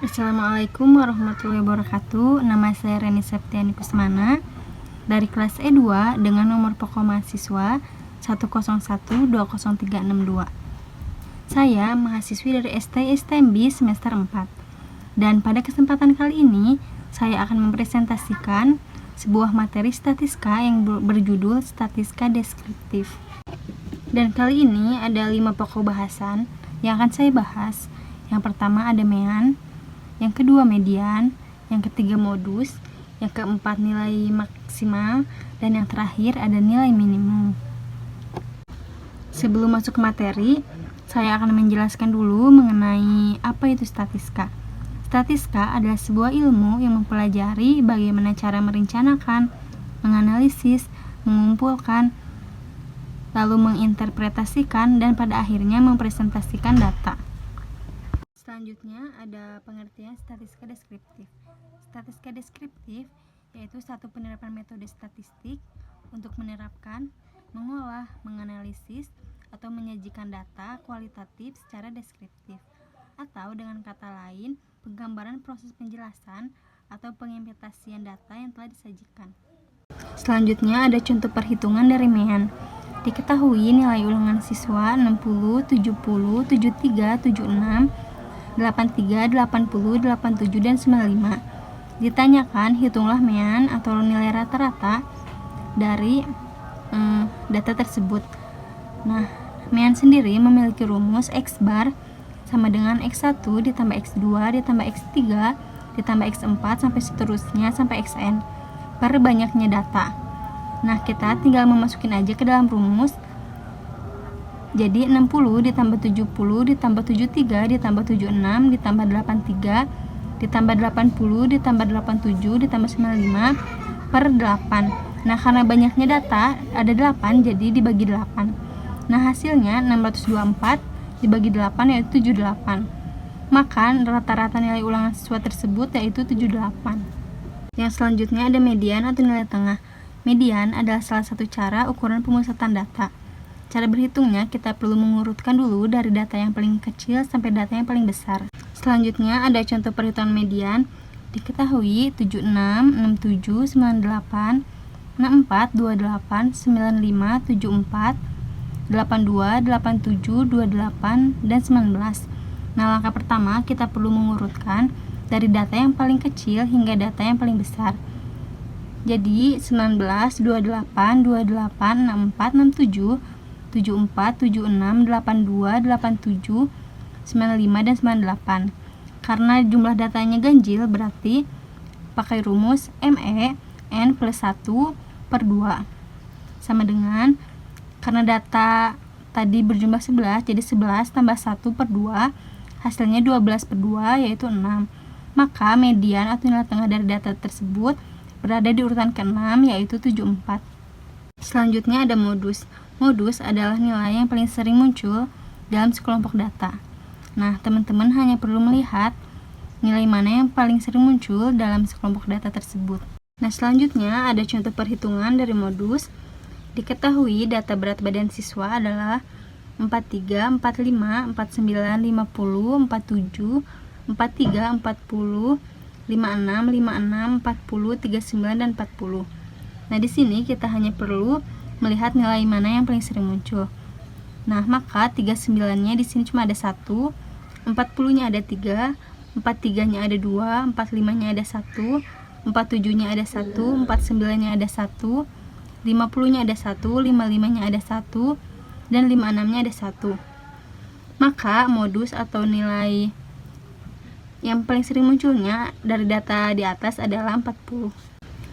Assalamualaikum warahmatullahi wabarakatuh. Nama saya Reni Septiani Kusmana dari kelas E2 dengan nomor pokok mahasiswa 101200362. Saya mahasiswi dari STMB semester 4. Dan pada kesempatan kali ini saya akan mempresentasikan sebuah materi statistika yang berjudul statistika deskriptif. Dan kali ini ada 5 pokok bahasan yang akan saya bahas. Yang pertama ada mean, yang kedua median, yang ketiga modus, yang keempat nilai maksimal, dan yang terakhir ada nilai minimum. Sebelum masuk ke materi, saya akan menjelaskan dulu mengenai apa itu statistika. Statistika adalah sebuah ilmu yang mempelajari bagaimana cara merencanakan, menganalisis, mengumpulkan, lalu menginterpretasikan, dan pada akhirnya mempresentasikan data. Selanjutnya ada pengertian statistika deskriptif. Statistika deskriptif yaitu satu penerapan metode statistik untuk menerapkan, mengolah, menganalisis, atau menyajikan data kualitatif secara deskriptif, atau dengan kata lain, penggambaran proses penjelasan atau pengimplementasian data yang telah disajikan. Selanjutnya ada contoh perhitungan dari mean. Diketahui nilai ulangan siswa 60, 70, 73, 76, 83, 80, 87, dan 95. Ditanyakan, hitunglah mean atau nilai rata-rata dari data tersebut. Nah, mean sendiri memiliki rumus X bar sama dengan X1 ditambah X2 ditambah X3 ditambah X4 sampai seterusnya sampai Xn per banyaknya data. Nah, kita tinggal memasukin aja ke dalam rumus. Jadi 60 ditambah 70 ditambah 73 ditambah 76 ditambah 83 ditambah 80 ditambah 87 ditambah 95 per 8. Nah, karena banyaknya data ada 8, jadi dibagi 8. Nah, hasilnya 624 dibagi 8 yaitu 78. Maka rata-rata nilai ulangan siswa tersebut yaitu 78. Yang selanjutnya ada median atau nilai tengah. Median adalah salah satu cara ukuran pemusatan data. Cara berhitungnya kita perlu mengurutkan dulu dari data yang paling kecil sampai data yang paling besar. Selanjutnya ada contoh perhitungan median. Diketahui 76, 67, 98, 64, 28, 95, 74, 82, 87, 28, dan 19. Nah, langkah pertama kita perlu mengurutkan dari data yang paling kecil hingga data yang paling besar. Jadi 19, 28, 28, 64, 67, 74, 76, 82, 87, 95, dan 98. Karena jumlah datanya ganjil, berarti pakai rumus ME N plus 1 per 2 sama dengan, karena data tadi berjumlah 11, jadi 11 tambah 1 per 2 hasilnya 12 per 2 yaitu 6. Maka median atau nilai tengah dari data tersebut berada di urutan ke-6 yaitu 74. Selanjutnya ada modus. Modus adalah nilai yang paling sering muncul dalam sekelompok data. Nah, teman-teman hanya perlu melihat nilai mana yang paling sering muncul dalam sekelompok data tersebut. Nah, selanjutnya ada contoh perhitungan dari modus. Diketahui data berat badan siswa adalah 43, 45, 49, 50, 47, 43, 40, 56, 56, 40, 39, dan 40. Nah, di sini kita hanya perlu melihat nilai mana yang paling sering muncul. Nah, maka 39-nya di sini cuma ada 1, 40-nya ada 3, 43-nya ada 2, 45-nya ada 1, 47-nya ada 1, 49-nya ada 1, 50-nya ada 1, 55-nya ada 1, dan 56-nya ada 1. Maka modus atau nilai yang paling sering munculnya dari data di atas adalah 40.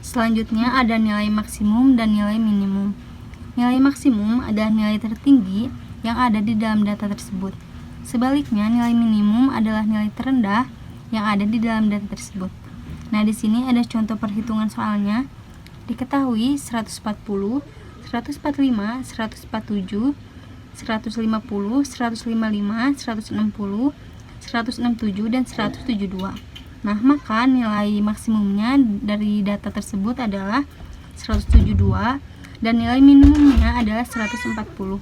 Selanjutnya ada nilai maksimum dan nilai minimum. Nilai maksimum adalah nilai tertinggi yang ada di dalam data tersebut. Sebaliknya, nilai minimum adalah nilai terendah yang ada di dalam data tersebut. Nah, di sini ada contoh perhitungan soalnya. Diketahui 140, 145, 147, 150, 155, 160, 167, dan 172. Nah, maka nilai maksimumnya dari data tersebut adalah 172 dan nilai minimumnya adalah 140.